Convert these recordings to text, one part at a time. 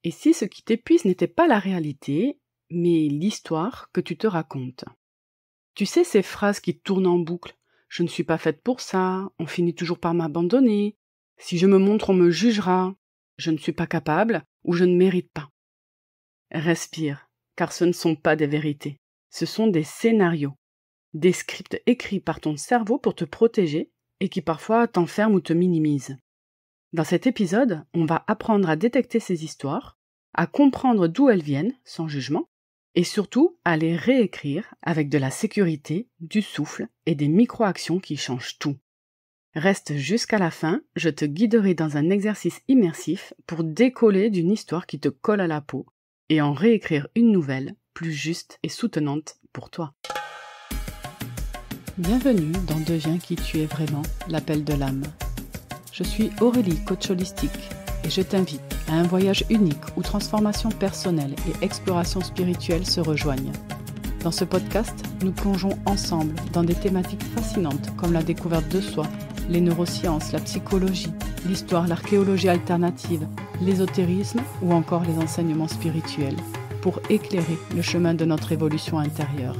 Et si ce qui t'épuise n'était pas la réalité, mais l'histoire que tu te racontes? Tu sais, ces phrases qui tournent en boucle. Je ne suis pas faite pour ça, on finit toujours par m'abandonner. Si je me montre, on me jugera. Je ne suis pas capable ou je ne mérite pas. Respire, car ce ne sont pas des vérités. Ce sont des scénarios, des scripts écrits par ton cerveau pour te protéger et qui parfois t'enferment ou te minimisent. Dans cet épisode, on va apprendre à détecter ces histoires, à comprendre d'où elles viennent, sans jugement, et surtout à les réécrire avec de la sécurité, du souffle et des micro-actions qui changent tout. Reste jusqu'à la fin, je te guiderai dans un exercice immersif pour décoller d'une histoire qui te colle à la peau et en réécrire une nouvelle, plus juste et soutenante pour toi. Bienvenue dans Deviens qui tu es vraiment, l'appel de l'âme. Je suis Aurélie, coach holistique, et je t'invite à un voyage unique où transformation personnelle et exploration spirituelle se rejoignent. Dans ce podcast, nous plongeons ensemble dans des thématiques fascinantes comme la découverte de soi, les neurosciences, la psychologie, l'histoire, l'archéologie alternative, l'ésotérisme ou encore les enseignements spirituels pour éclairer le chemin de notre évolution intérieure.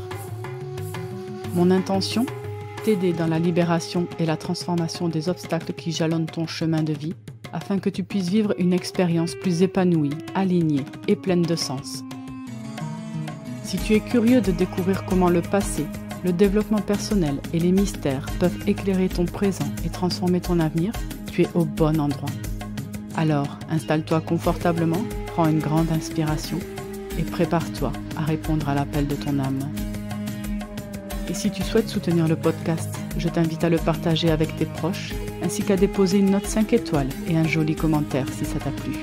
Mon intention ? T'aider dans la libération et la transformation des obstacles qui jalonnent ton chemin de vie afin que tu puisses vivre une expérience plus épanouie, alignée et pleine de sens. Si tu es curieux de découvrir comment le passé, le développement personnel et les mystères peuvent éclairer ton présent et transformer ton avenir, tu es au bon endroit. Alors, installe-toi confortablement, prends une grande inspiration et prépare-toi à répondre à l'appel de ton âme. Et si tu souhaites soutenir le podcast, je t'invite à le partager avec tes proches, ainsi qu'à déposer une note 5 étoiles et un joli commentaire si ça t'a plu.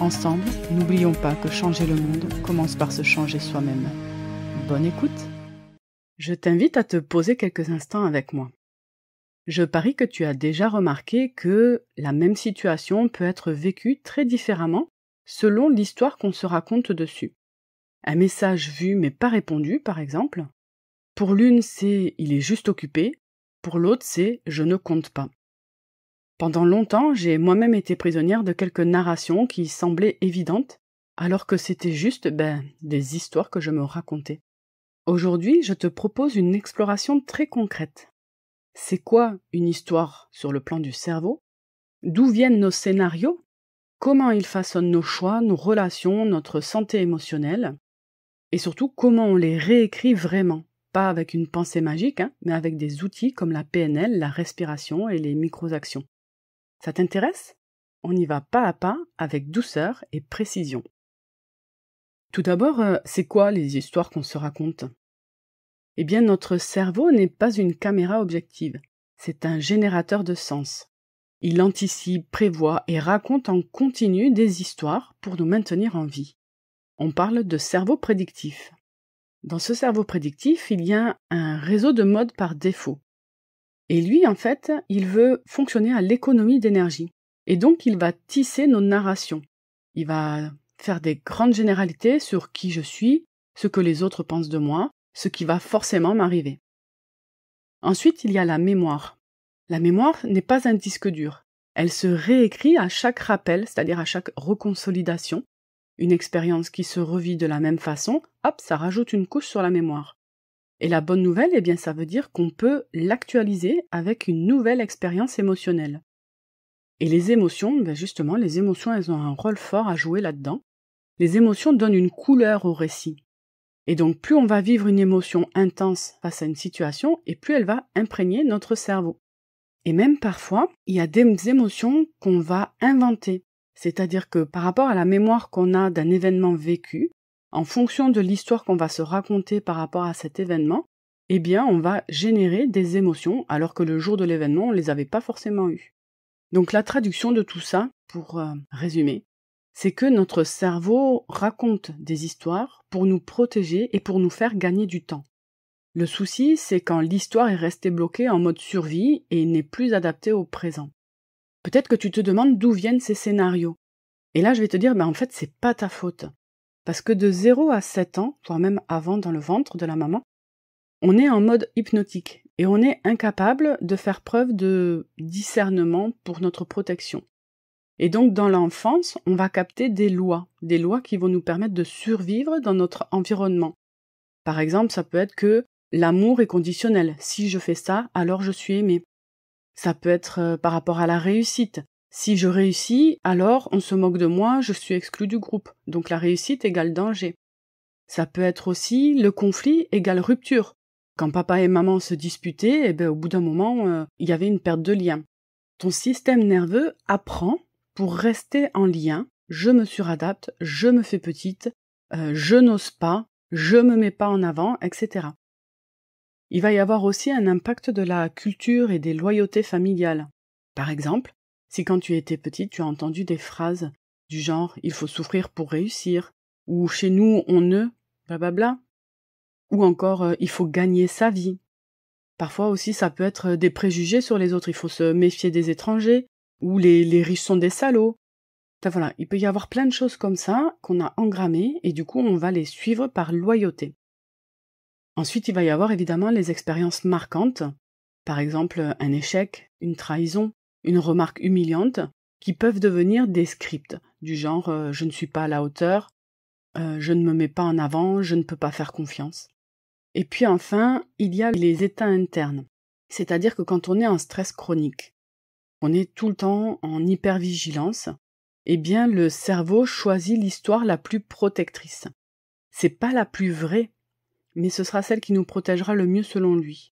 Ensemble, n'oublions pas que changer le monde commence par se changer soi-même. Bonne écoute! Je t'invite à te poser quelques instants avec moi. Je parie que tu as déjà remarqué que la même situation peut être vécue très différemment selon l'histoire qu'on se raconte dessus. Un message vu mais pas répondu, par exemple. Pour l'une, c'est « il est juste occupé », pour l'autre, c'est « je ne compte pas ». Pendant longtemps, j'ai moi-même été prisonnière de quelques narrations qui semblaient évidentes, alors que c'était juste des histoires que je me racontais. Aujourd'hui, je te propose une exploration très concrète. C'est quoi une histoire sur le plan du cerveau? D'où viennent nos scénarios? Comment ils façonnent nos choix, nos relations, notre santé émotionnelle? Et surtout, comment on les réécrit vraiment? Pas avec une pensée magique, mais avec des outils comme la PNL, la respiration et les micro-actions. Ça t'intéresse? On y va pas à pas, avec douceur et précision. Tout d'abord, c'est quoi les histoires qu'on se raconte? Eh bien, notre cerveau n'est pas une caméra objective, c'est un générateur de sens. Il anticipe, prévoit et raconte en continu des histoires pour nous maintenir en vie. On parle de cerveau prédictif. Dans ce cerveau prédictif, il y a un réseau de modes par défaut. Et lui, en fait, il veut fonctionner à l'économie d'énergie. Et donc, il va tisser nos narrations. Il va faire des grandes généralités sur qui je suis, ce que les autres pensent de moi, ce qui va forcément m'arriver. Ensuite, il y a la mémoire. La mémoire n'est pas un disque dur. Elle se réécrit à chaque rappel, c'est-à-dire à chaque reconsolidation. Une expérience qui se revit de la même façon, hop, ça rajoute une couche sur la mémoire. Et la bonne nouvelle, eh bien, ça veut dire qu'on peut l'actualiser avec une nouvelle expérience émotionnelle. Et les émotions, justement, les émotions, elles ont un rôle fort à jouer là-dedans. Les émotions donnent une couleur au récit. Et donc, plus on va vivre une émotion intense face à une situation, et plus elle va imprégner notre cerveau. Et même parfois, il y a des émotions qu'on va inventer. C'est-à-dire que par rapport à la mémoire qu'on a d'un événement vécu, en fonction de l'histoire qu'on va se raconter par rapport à cet événement, eh bien on va générer des émotions alors que le jour de l'événement, on ne les avait pas forcément eues. Donc la traduction de tout ça, pour résumer, c'est que notre cerveau raconte des histoires pour nous protéger et pour nous faire gagner du temps. Le souci, c'est quand l'histoire est restée bloquée en mode survie et n'est plus adaptée au présent. Peut-être que tu te demandes d'où viennent ces scénarios. Et là, je vais te dire, en fait, c'est pas ta faute. Parce que de 0 à 7 ans, voire même avant dans le ventre de la maman, on est en mode hypnotique et on est incapable de faire preuve de discernement pour notre protection. Et donc, dans l'enfance, on va capter des lois qui vont nous permettre de survivre dans notre environnement. Par exemple, ça peut être que l'amour est conditionnel. Si je fais ça, alors je suis aimé. Ça peut être par rapport à la réussite. Si je réussis, alors on se moque de moi, je suis exclu du groupe. Donc la réussite égale danger. Ça peut être aussi le conflit égale rupture. Quand papa et maman se disputaient, au bout d'un moment, il y avait une perte de lien. Ton système nerveux apprend pour rester en lien. Je me suradapte, je me fais petite, je n'ose pas, je me mets pas en avant, etc. Il va y avoir aussi un impact de la culture et des loyautés familiales. Par exemple, si quand tu étais petite, tu as entendu des phrases du genre « il faut souffrir pour réussir » ou « chez nous, on ne… » blablabla. Ou encore « il faut gagner sa vie ». Parfois aussi, ça peut être des préjugés sur les autres. Il faut se méfier des étrangers ou les riches sont des salauds. Enfin voilà, il peut y avoir plein de choses comme ça qu'on a engrammées et du coup, on va les suivre par loyauté. Ensuite, il va y avoir évidemment les expériences marquantes. Par exemple, un échec, une trahison, une remarque humiliante qui peuvent devenir des scripts du genre « je ne suis pas à la hauteur »,« je ne me mets pas en avant »,« je ne peux pas faire confiance ». Et puis enfin, il y a les états internes. C'est-à-dire que quand on est en stress chronique, on est tout le temps en hypervigilance, eh bien le cerveau choisit l'histoire la plus protectrice. C'est pas la plus vraie, mais ce sera celle qui nous protégera le mieux selon lui.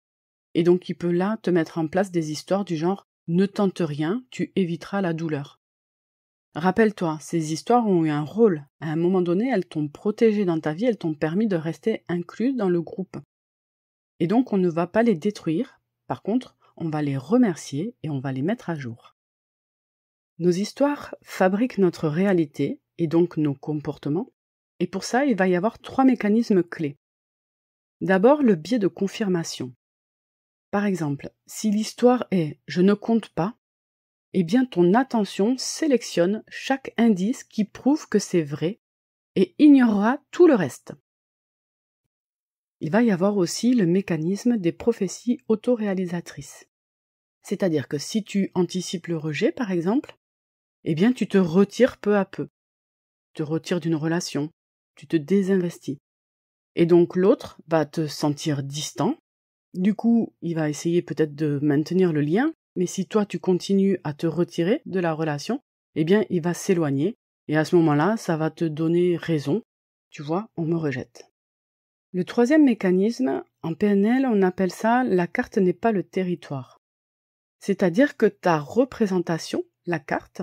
Et donc il peut là te mettre en place des histoires du genre « ne tente rien, tu éviteras la douleur ». Rappelle-toi, ces histoires ont eu un rôle. À un moment donné, elles t'ont protégé dans ta vie, elles t'ont permis de rester inclus dans le groupe. Et donc, on ne va pas les détruire. Par contre, on va les remercier et on va les mettre à jour. Nos histoires fabriquent notre réalité et donc nos comportements. Et pour ça, il va y avoir 3 mécanismes clés. D'abord, le biais de confirmation. Par exemple, si l'histoire est « je ne compte pas », eh bien ton attention sélectionne chaque indice qui prouve que c'est vrai et ignorera tout le reste. Il va y avoir aussi le mécanisme des prophéties autoréalisatrices. C'est-à-dire que si tu anticipes le rejet, par exemple, eh bien tu te retires peu à peu. Tu te retires d'une relation, tu te désinvestis. Et donc l'autre va te sentir distant. Du coup, il va essayer peut-être de maintenir le lien, mais si toi tu continues à te retirer de la relation, eh bien il va s'éloigner. Et à ce moment-là, ça va te donner raison. Tu vois, on me rejette. Le troisième mécanisme, en PNL, on appelle ça « la carte n'est pas le territoire ». C'est-à-dire que ta représentation, la carte,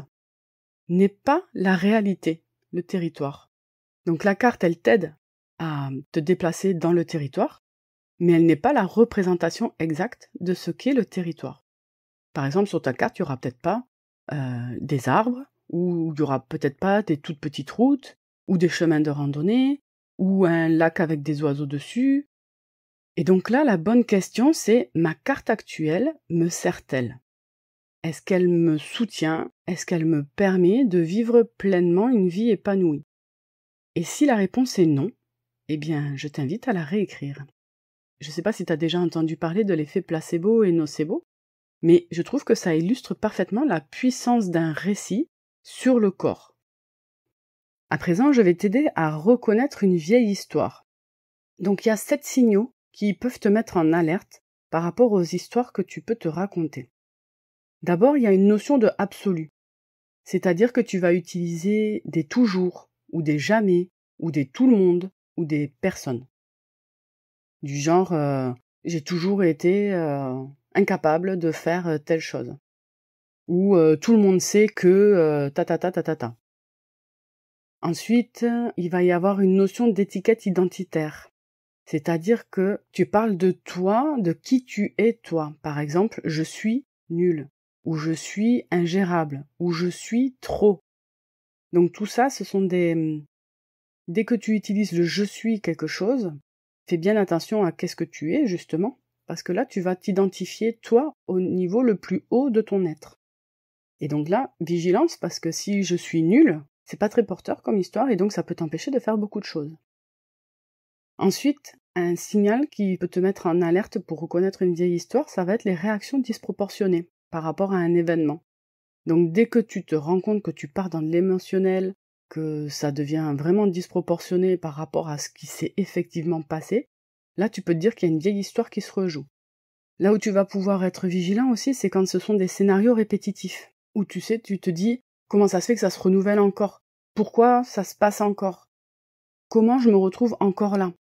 n'est pas la réalité, le territoire. Donc la carte, elle t'aide à te déplacer dans le territoire, mais elle n'est pas la représentation exacte de ce qu'est le territoire. Par exemple, sur ta carte, il n'y aura peut-être pas des arbres, ou il n'y aura peut-être pas des toutes petites routes, ou des chemins de randonnée, ou un lac avec des oiseaux dessus. Et donc là, la bonne question, c'est « ma carte actuelle me sert-elle » Est-ce qu'elle me soutient? Est-ce qu'elle me permet de vivre pleinement une vie épanouie? Et si la réponse est non, eh bien, je t'invite à la réécrire. Je ne sais pas si tu as déjà entendu parler de l'effet placebo et nocebo, mais je trouve que ça illustre parfaitement la puissance d'un récit sur le corps. À présent, je vais t'aider à reconnaître une vieille histoire. Donc il y a 7 signaux qui peuvent te mettre en alerte par rapport aux histoires que tu peux te raconter. D'abord, il y a une notion de absolu, c'est-à-dire que tu vas utiliser des toujours, ou des jamais, ou des tout le monde, ou des personnes. Du genre, j'ai toujours été incapable de faire telle chose. Ou tout le monde sait que ta. Ensuite, il va y avoir une notion d'étiquette identitaire. C'est-à-dire que tu parles de toi, de qui tu es toi. Par exemple, je suis nul, ou je suis ingérable, ou je suis trop. Donc tout ça, ce sont des… Dès que tu utilises le « je suis quelque chose », fais bien attention à qu'est-ce que tu es, justement, parce que là, tu vas t'identifier, toi, au niveau le plus haut de ton être. Et donc là, vigilance, parce que si je suis nul, c'est pas très porteur comme histoire, et donc ça peut t'empêcher de faire beaucoup de choses. Ensuite, un signal qui peut te mettre en alerte pour reconnaître une vieille histoire, ça va être les réactions disproportionnées par rapport à un événement. Donc dès que tu te rends compte que tu pars dans de l'émotionnel, que ça devient vraiment disproportionné par rapport à ce qui s'est effectivement passé, là tu peux te dire qu'il y a une vieille histoire qui se rejoue. Là où tu vas pouvoir être vigilant aussi, c'est quand ce sont des scénarios répétitifs, où tu te dis, comment ça se fait que ça se renouvelle encore? Pourquoi ça se passe encore? Comment je me retrouve encore là?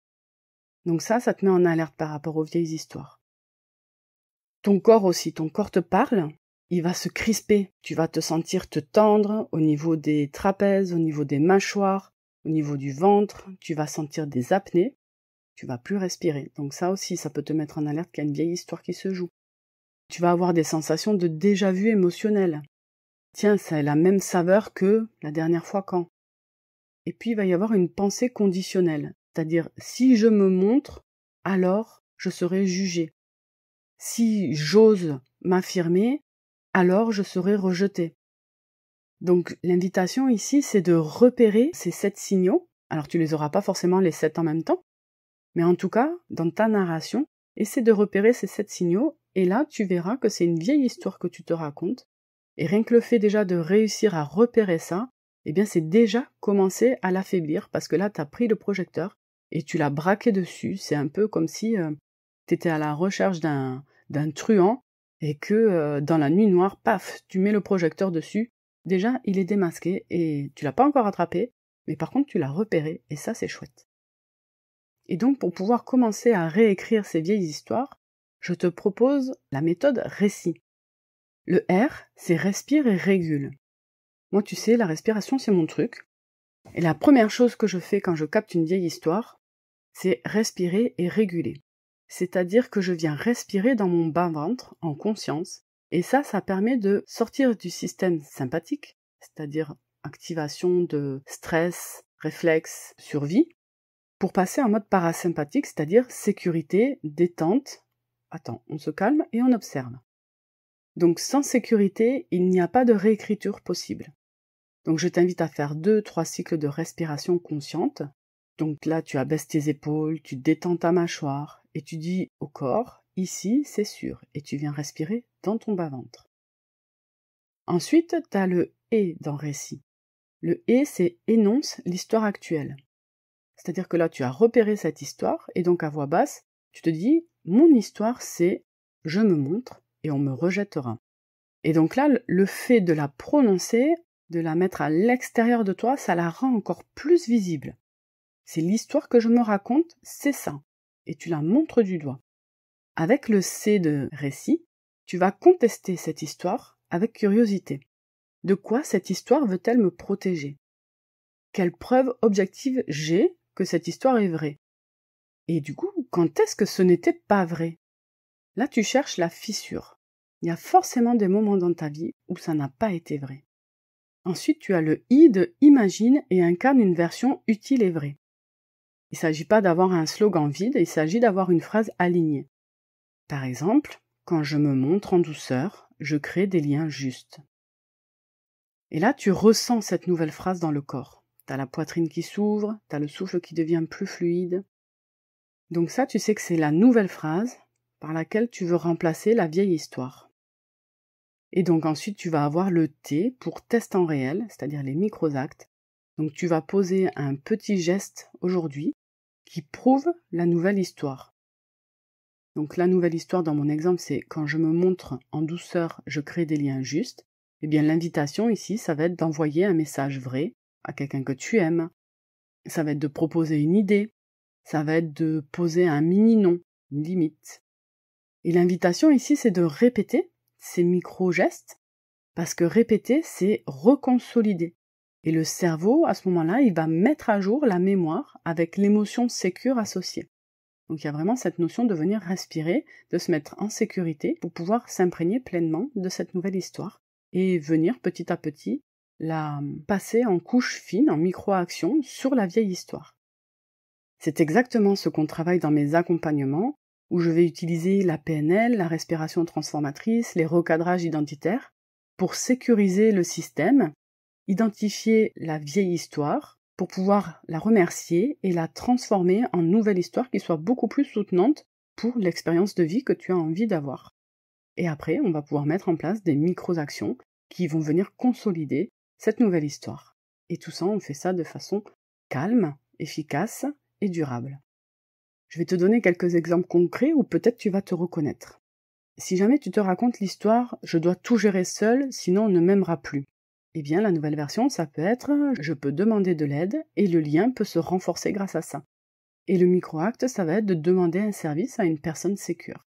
Donc ça te met en alerte par rapport aux vieilles histoires. Ton corps aussi, ton corps te parle, il va se crisper, tu vas te sentir te tendre au niveau des trapèzes, au niveau des mâchoires, au niveau du ventre, tu vas sentir des apnées, tu vas plus respirer. Donc ça aussi, ça peut te mettre en alerte qu'il y a une vieille histoire qui se joue. Tu vas avoir des sensations de déjà-vu émotionnel. Tiens, ça a la même saveur que la dernière fois quand. Et puis il va y avoir une pensée conditionnelle, c'est-à-dire si je me montre, alors je serai jugé. Si j'ose m'affirmer, alors je serai rejeté. Donc l'invitation ici, c'est de repérer ces 7 signaux. Alors tu les auras pas forcément les 7 en même temps, mais en tout cas, dans ta narration, essaie de repérer ces 7 signaux, et là tu verras que c'est une vieille histoire que tu te racontes, et rien que le fait déjà de réussir à repérer ça, eh bien c'est déjà commencer à l'affaiblir, parce que là tu as pris le projecteur, et tu l'as braqué dessus, c'est un peu comme si tu étais à la recherche d'un truand, et que dans la nuit noire, paf, tu mets le projecteur dessus, déjà il est démasqué, et tu l'as pas encore attrapé, mais par contre tu l'as repéré, et ça c'est chouette. Et donc pour pouvoir commencer à réécrire ces vieilles histoires, je te propose la méthode récit. Le R, c'est respire et régule. Moi tu sais, la respiration c'est mon truc, et la première chose que je fais quand je capte une vieille histoire, c'est respirer et réguler. C'est-à-dire que je viens respirer dans mon bas-ventre en conscience, et ça permet de sortir du système sympathique, c'est-à-dire activation de stress, réflexe, survie, pour passer en mode parasympathique, c'est-à-dire sécurité, détente. Attends, on se calme et on observe. Donc sans sécurité, il n'y a pas de réécriture possible. Donc je t'invite à faire 2-3 cycles de respiration consciente. Donc là, tu abaisses tes épaules, tu détends ta mâchoire et tu dis au corps, ici c'est sûr, et tu viens respirer dans ton bas-ventre. Ensuite, tu as le « et » dans récit. Le « et », c'est énonce l'histoire actuelle. C'est-à-dire que là, tu as repéré cette histoire, et donc à voix basse, tu te dis, mon histoire, c'est « je me montre et on me rejettera ». Et donc là, le fait de la prononcer, de la mettre à l'extérieur de toi, ça la rend encore plus visible. C'est l'histoire que je me raconte, c'est ça. Et tu la montres du doigt. Avec le C de récit, tu vas contester cette histoire avec curiosité. De quoi cette histoire veut-elle me protéger? Quelle preuve objective j'ai que cette histoire est vraie? Et du coup, quand est-ce que ce n'était pas vrai? Là, tu cherches la fissure. Il y a forcément des moments dans ta vie où ça n'a pas été vrai. Ensuite, tu as le I de imagine et incarne une version utile et vraie. Il ne s'agit pas d'avoir un slogan vide, il s'agit d'avoir une phrase alignée. Par exemple, quand je me montre en douceur, je crée des liens justes. Et là, tu ressens cette nouvelle phrase dans le corps. Tu as la poitrine qui s'ouvre, tu as le souffle qui devient plus fluide. Donc ça, tu sais que c'est la nouvelle phrase par laquelle tu veux remplacer la vieille histoire. Et donc ensuite, tu vas avoir le T pour test en réel, c'est-à-dire les micro-actes. Donc tu vas poser un petit geste aujourd'hui qui prouve la nouvelle histoire. Donc la nouvelle histoire dans mon exemple, c'est quand je me montre en douceur, je crée des liens justes. Eh bien l'invitation ici, ça va être d'envoyer un message vrai à quelqu'un que tu aimes. Ça va être de proposer une idée. Ça va être de poser un mini-nom, une limite. Et l'invitation ici, c'est de répéter ces micro-gestes, parce que répéter, c'est reconsolider. Et le cerveau, à ce moment-là, il va mettre à jour la mémoire avec l'émotion sécure associée. Donc il y a vraiment cette notion de venir respirer, de se mettre en sécurité pour pouvoir s'imprégner pleinement de cette nouvelle histoire et venir petit à petit la passer en couche fine, en micro-action sur la vieille histoire. C'est exactement ce qu'on travaille dans mes accompagnements, où je vais utiliser la PNL, la respiration transformatrice, les recadrages identitaires, pour sécuriser le système, identifier la vieille histoire, pour pouvoir la remercier et la transformer en nouvelle histoire qui soit beaucoup plus soutenante pour l'expérience de vie que tu as envie d'avoir. Et après, on va pouvoir mettre en place des micro-actions qui vont venir consolider cette nouvelle histoire. Et tout ça, on fait ça de façon calme, efficace et durable. Je vais te donner quelques exemples concrets où peut-être tu vas te reconnaître. Si jamais tu te racontes l'histoire « je dois tout gérer seul, sinon on ne m'aimera plus », eh bien la nouvelle version, ça peut être « je peux demander de l'aide et le lien peut se renforcer grâce à ça ». Et le micro-acte, ça va être de demander un service à une personne sécure.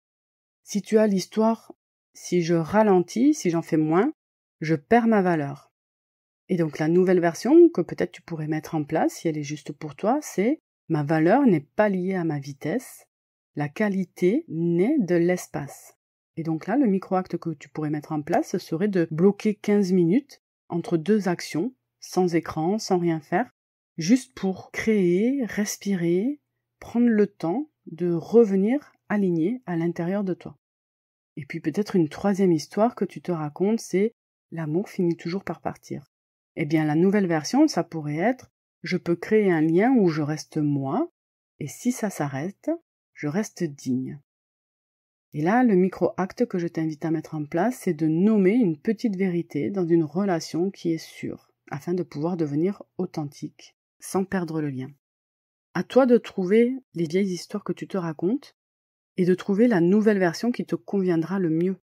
Si tu as l'histoire « si je ralentis, si j'en fais moins, je perds ma valeur ». Et donc la nouvelle version que peut-être tu pourrais mettre en place, si elle est juste pour toi, c'est « ma valeur n'est pas liée à ma vitesse, la qualité naît de l'espace ». Et donc là, le micro-acte que tu pourrais mettre en place, ce serait de bloquer 15 minutes entre deux actions, sans écran, sans rien faire, juste pour créer, respirer, prendre le temps de revenir aligné à l'intérieur de toi. Et puis peut-être une troisième histoire que tu te racontes, c'est « l'amour finit toujours par partir ». Eh bien la nouvelle version, ça pourrait être « je peux créer un lien où je reste moi, et si ça s'arrête, je reste digne ». Et là, le micro-acte que je t'invite à mettre en place, c'est de nommer une petite vérité dans une relation qui est sûre, afin de pouvoir devenir authentique, sans perdre le lien. À toi de trouver les vieilles histoires que tu te racontes, et de trouver la nouvelle version qui te conviendra le mieux.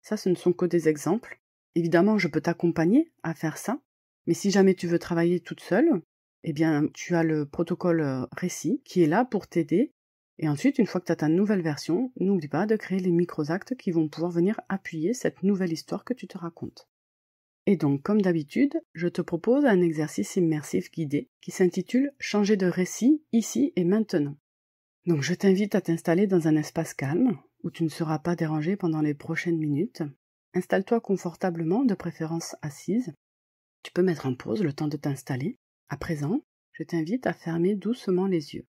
Ça, ce ne sont que des exemples. Évidemment, je peux t'accompagner à faire ça, mais si jamais tu veux travailler toute seule, eh bien, tu as le protocole récit qui est là pour t'aider. Et ensuite, une fois que tu as ta nouvelle version, n'oublie pas de créer les micro-actes qui vont pouvoir venir appuyer cette nouvelle histoire que tu te racontes. Et donc, comme d'habitude, je te propose un exercice immersif guidé qui s'intitule « Changer de récit ici et maintenant ». Donc, je t'invite à t'installer dans un espace calme où tu ne seras pas dérangé pendant les prochaines minutes. Installe-toi confortablement, de préférence assise. Tu peux mettre en pause le temps de t'installer. À présent, je t'invite à fermer doucement les yeux.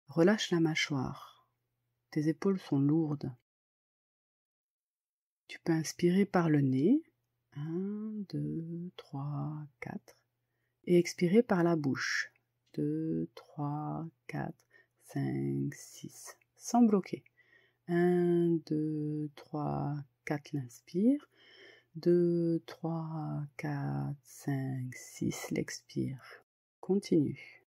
Relâche la mâchoire. Tes épaules sont lourdes. Tu peux inspirer par le nez. 1, 2, 3, 4. Et expirer par la bouche. 2, 3, 4, 5, 6. Sans bloquer. 1, 2, 3, 4. L'inspire. 2, 3, 4, 5, 6. L'expire. Continue.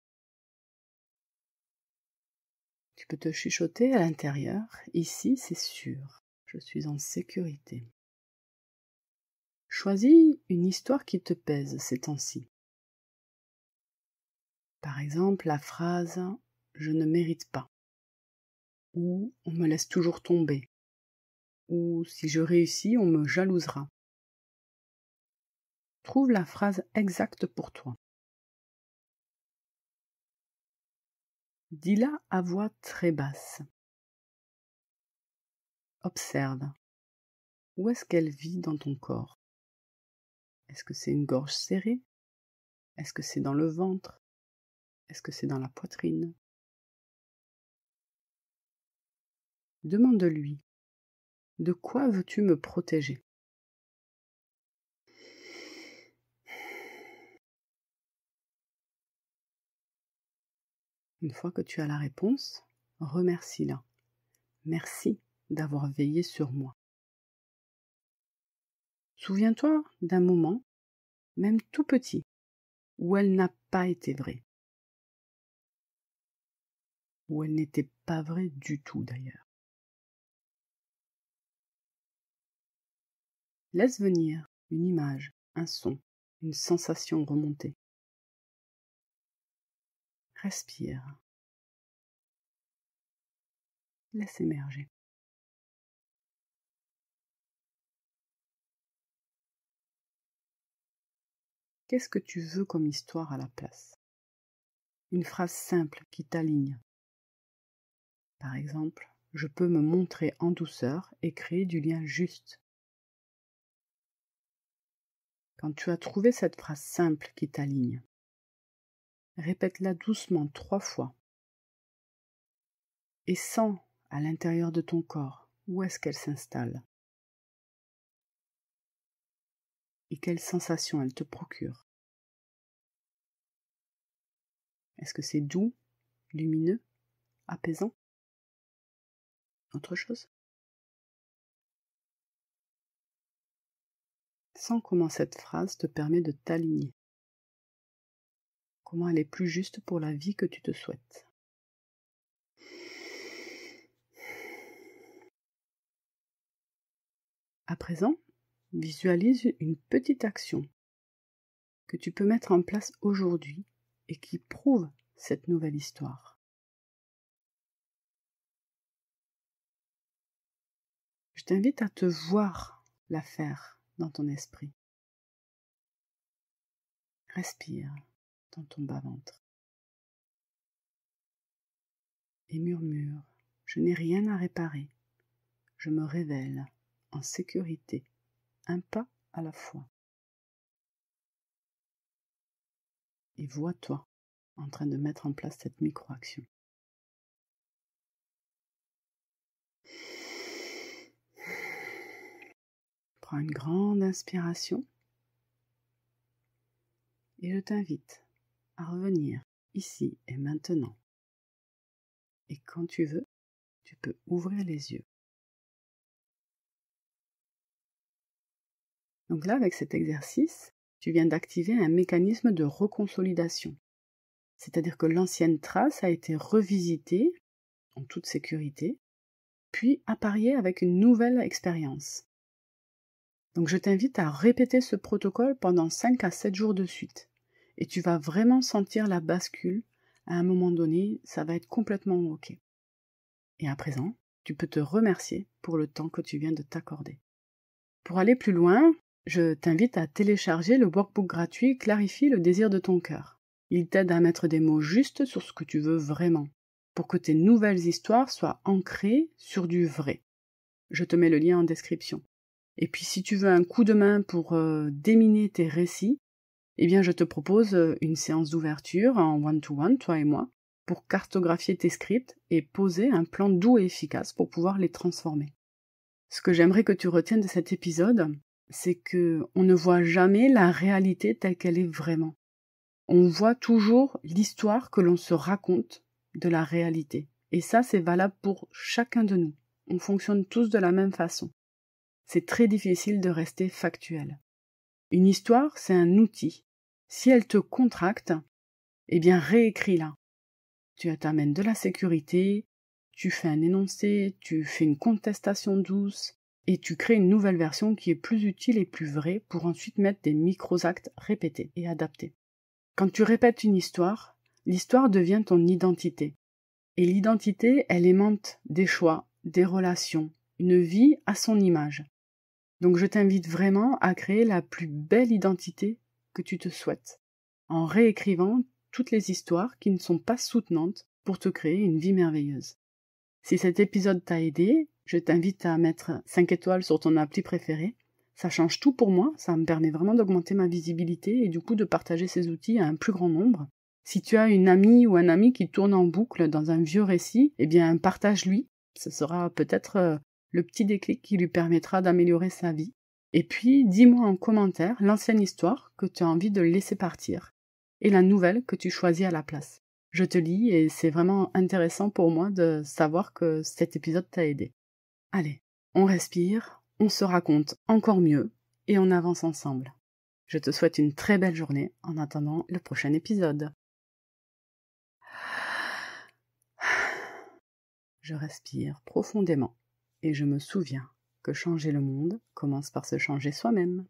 Tu peux te chuchoter à l'intérieur. Ici, c'est sûr. Je suis en sécurité. Choisis une histoire qui te pèse ces temps-ci. Par exemple, la phrase « je ne mérite pas » ou « on me laisse toujours tomber » ou « si je réussis, on me jalousera ». Trouve la phrase exacte pour toi. Dis-la à voix très basse. Observe. Où est-ce qu'elle vit dans ton corps? Est-ce que c'est une gorge serrée? Est-ce que c'est dans le ventre? Est-ce que c'est dans la poitrine? Demande-lui. De quoi veux-tu me protéger? Une fois que tu as la réponse, remercie-la. Merci d'avoir veillé sur moi. Souviens-toi d'un moment, même tout petit, où elle n'a pas été vraie. Où elle n'était pas vraie du tout d'ailleurs. Laisse venir une image, un son, une sensation remonter. Respire. Laisse émerger. Qu'est-ce que tu veux comme histoire à la place? Une phrase simple qui t'aligne. Par exemple, je peux me montrer en douceur et créer du lien juste. Quand tu as trouvé cette phrase simple qui t'aligne, répète-la doucement 3 fois et sens à l'intérieur de ton corps où est-ce qu'elle s'installe et quelle sensation elle te procure. Est-ce que c'est doux, lumineux, apaisant? Autre chose? Sens comment cette phrase te permet de t'aligner. Comment elle est plus juste pour la vie que tu te souhaites. À présent, visualise une petite action que tu peux mettre en place aujourd'hui et qui prouve cette nouvelle histoire. Je t'invite à te voir la faire dans ton esprit. Respire dans ton bas-ventre et murmure « Je n'ai rien à réparer, je me révèle en sécurité, un pas à la fois. » Et vois-toi en train de mettre en place cette micro-action. Prends une grande inspiration et je t'invite à revenir ici et maintenant. Et quand tu veux, tu peux ouvrir les yeux. Donc là, avec cet exercice, tu viens d'activer un mécanisme de reconsolidation. C'est-à-dire que l'ancienne trace a été revisitée en toute sécurité, puis appariée avec une nouvelle expérience. Donc je t'invite à répéter ce protocole pendant 5 à 7 jours de suite. Et tu vas vraiment sentir la bascule. À un moment donné, ça va être complètement OK. Et à présent, tu peux te remercier pour le temps que tu viens de t'accorder. Pour aller plus loin, je t'invite à télécharger le workbook gratuit Clarifie le désir de ton cœur. Il t'aide à mettre des mots justes sur ce que tu veux vraiment, pour que tes nouvelles histoires soient ancrées sur du vrai. Je te mets le lien en description. Et puis si tu veux un coup de main pour déminer tes récits, eh bien je te propose une séance d'ouverture en one-to-one, toi et moi, pour cartographier tes scripts et poser un plan doux et efficace pour pouvoir les transformer. Ce que j'aimerais que tu retiennes de cet épisode, c'est que on ne voit jamais la réalité telle qu'elle est vraiment. On voit toujours l'histoire que l'on se raconte de la réalité. Et ça, c'est valable pour chacun de nous. On fonctionne tous de la même façon. C'est très difficile de rester factuel. Une histoire, c'est un outil. Si elle te contracte, eh bien réécris-la. Tu t'amènes de la sécurité, tu fais un énoncé, tu fais une contestation douce, et tu crées une nouvelle version qui est plus utile et plus vraie pour ensuite mettre des micro-actes répétés et adaptés. Quand tu répètes une histoire, l'histoire devient ton identité. Et l'identité, elle aimante des choix, des relations, une vie à son image. Donc je t'invite vraiment à créer la plus belle identité que tu te souhaites, en réécrivant toutes les histoires qui ne sont pas soutenantes pour te créer une vie merveilleuse. Si cet épisode t'a aidé, je t'invite à mettre 5 étoiles sur ton appli préférée. Ça change tout pour moi, ça me permet vraiment d'augmenter ma visibilité et du coup de partager ces outils à un plus grand nombre. Si tu as une amie ou un ami qui tourne en boucle dans un vieux récit, eh bien partage-lui. Ce sera peut-être le petit déclic qui lui permettra d'améliorer sa vie. Et puis, dis-moi en commentaire l'ancienne histoire que tu as envie de laisser partir et la nouvelle que tu choisis à la place. Je te lis et c'est vraiment intéressant pour moi de savoir que cet épisode t'a aidé. Allez, on respire, on se raconte encore mieux et on avance ensemble. Je te souhaite une très belle journée en attendant le prochain épisode. Je respire profondément et je me souviens que changer le monde commence par se changer soi-même.